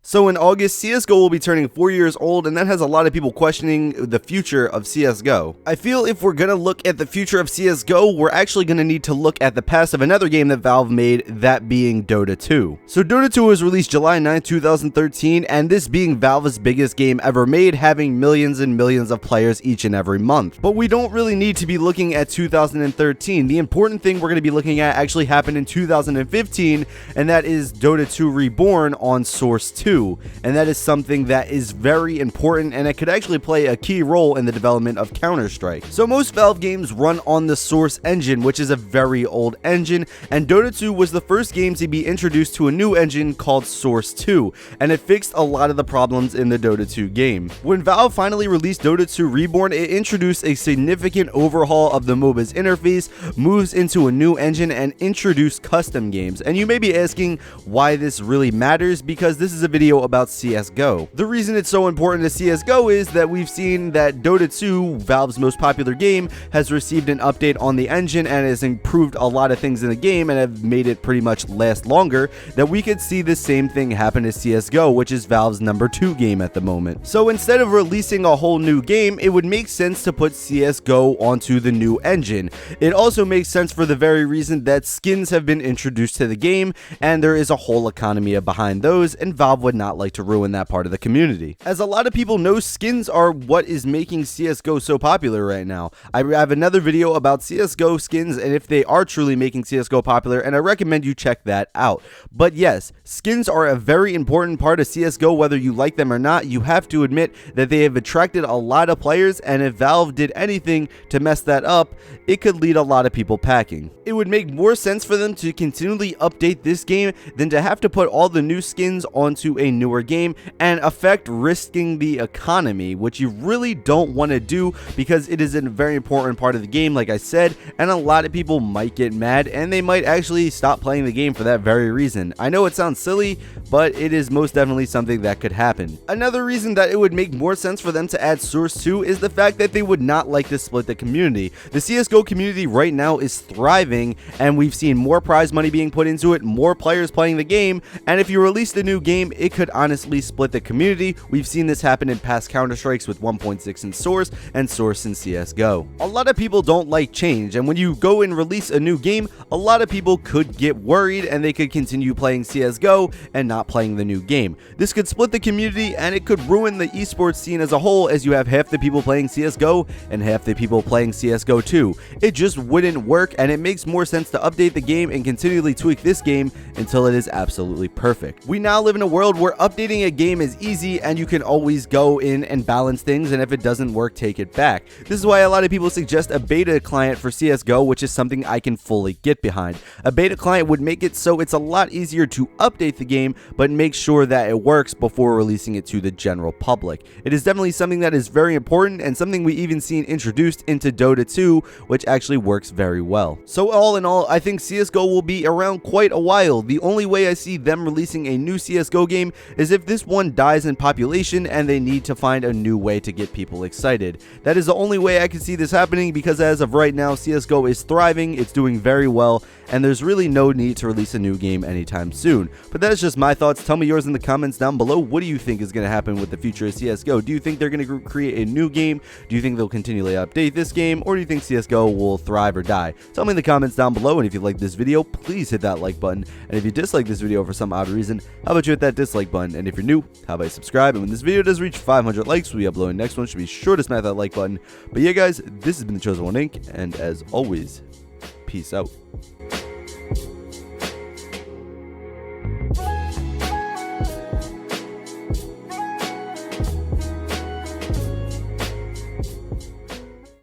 So in August, CSGO will be turning 4 years old, and that has a lot of people questioning the future of CSGO. I feel if we're gonna look at the future of CSGO, we're actually gonna need to look at the past of another game that Valve made, that being Dota 2. So Dota 2 was released July 9, 2013, and this being Valve's biggest game ever made, having millions and millions of players each and every month. But we don't really need to be looking at 2013. The important thing we're gonna be looking at actually happened in 2015, and that is Dota 2 Reborn on Source 2. And that is something that is very important, and it could actually play a key role in the development of Counter-Strike. So most Valve games run on the Source engine, which is a very old engine, and Dota 2 was the first game to be introduced to a new engine called Source 2, and it fixed a lot of the problems in the Dota 2 game. When Valve finally released Dota 2 Reborn, it introduced a significant overhaul of the MOBA's interface, moves into a new engine, and introduced custom games. And you may be asking why this really matters, because this is a video about CSGO. The reason it's so important to CSGO is that we've seen that Dota 2, Valve's most popular game, has received an update on the engine and has improved a lot of things in the game and have made it pretty much last longer, that we could see the same thing happen to CSGO, which is Valve's #2 game at the moment. So instead of releasing a whole new game, it would make sense to put CSGO onto the new engine. It also makes sense for the very reason that skins have been introduced to the game, and there is a whole economy behind those, and Valve would not like to ruin that part of the community. As a lot of people know, skins are what is making CSGO so popular right now. I have another video about CSGO skins and if they are truly making CSGO popular, and I recommend you check that out. But yes, skins are a very important part of CSGO, whether you like them or not. You have to admit that they have attracted a lot of players, and if Valve did anything to mess that up, it could lead a lot of people packing. It would make more sense for them to continually update this game than to have to put all the new skins onto a newer game and affect risking the economy, which you really don't want to do, because it is a very important part of the game, like I said, and a lot of people might get mad and they might actually stop playing the game for that very reason. I know it sounds silly, but it is most definitely something that could happen. Another reason that it would make more sense for them to add Source 2 is the fact that they would not like to split the community. The CSGO community right now is thriving, and we've seen more prize money being put into it, more players playing the game, and if you released a new game, it could honestly split the community. We've seen this happen in past Counter-Strikes with 1.6 in Source and Source in CSGO. A lot of people don't like change, and when you go and release a new game, a lot of people could get worried and they could continue playing CSGO and not playing the new game. This could split the community, and it could ruin the esports scene as a whole, as you have half the people playing CSGO and half the people playing CSGO 2. It just wouldn't work, and it makes more sense to update the game and continually tweak this game until it is absolutely perfect. We now live in a world where updating a game is easy, and you can always go in and balance things, and if it doesn't work, take it back. This is why a lot of people suggest a beta client for CSGO, which is something I can fully get behind. A beta client would make it so it's a lot easier to update the game, but make sure that it works before releasing it to the general public. It is definitely something that is very important, and something we even seen introduced into Dota 2, which actually works very well. So all in all, I think CSGO will be around quite a while. The only way I see them releasing a new CSGO game is if this one dies in population and they need to find a new way to get people excited. That is the only way I can see this happening, because as of right now, CSGO is thriving, it's doing very well, and there's really no need to release a new game anytime soon. But that is just my thoughts. Tell me yours in the comments down below. What do you think is going to happen with the future of CSGO? Do you think they're going to create a new game? Do you think they'll continually update this game? Or do you think CSGO will thrive or die? Tell me in the comments down below, and if you like this video, please hit that like button. And if you dislike this video for some odd reason, how about you hit that dislike button? And if you're new, how about you subscribe? And when this video does reach 500 likes, we'll be uploading the next one. So be sure to smash that like button. But yeah, guys, this has been The Chosen One Inc., and as always, peace out.